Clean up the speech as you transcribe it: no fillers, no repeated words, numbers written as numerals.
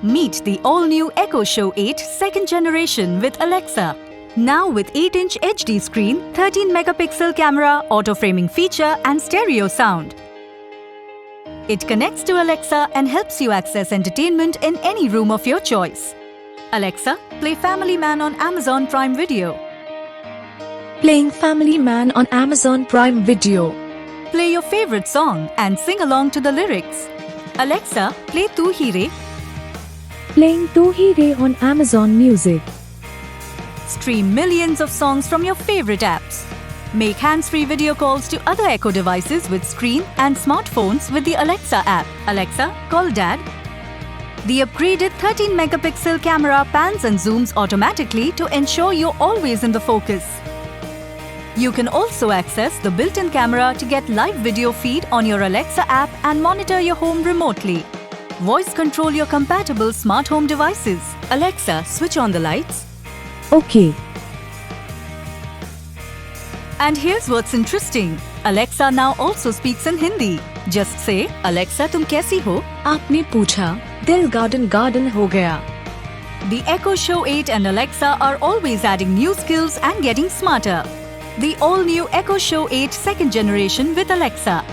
Meet the all-new Echo Show 8 second generation with Alexa. Now with 8-inch HD screen, 13-megapixel camera, auto-framing feature and stereo sound. It connects to Alexa and helps you access entertainment in any room of your choice. Alexa, play Family Man on Amazon Prime Video. Playing Family Man on Amazon Prime Video. Play your favorite song and sing along to the lyrics. Alexa, play Tu Hi Re. Playing Tu Hi Re on Amazon Music. Stream millions of songs from your favorite apps. Make hands-free video calls to other Echo devices with screen and smartphones with the Alexa app. Alexa, call Dad. The upgraded 13-megapixel camera pans and zooms automatically to ensure you're always in the focus. You can also access the built-in camera to get live video feed on your Alexa app and monitor your home remotely. Voice control your compatible smart home devices. Alexa, switch on the lights. Okay. And here's what's interesting. Alexa now also speaks in Hindi. Just say, Alexa, तुम कैसी हो? आपने पूछा, दिल garden हो गया. The Echo Show 8 and Alexa are always adding new skills and getting smarter. The all-new Echo Show 8 second generation with Alexa.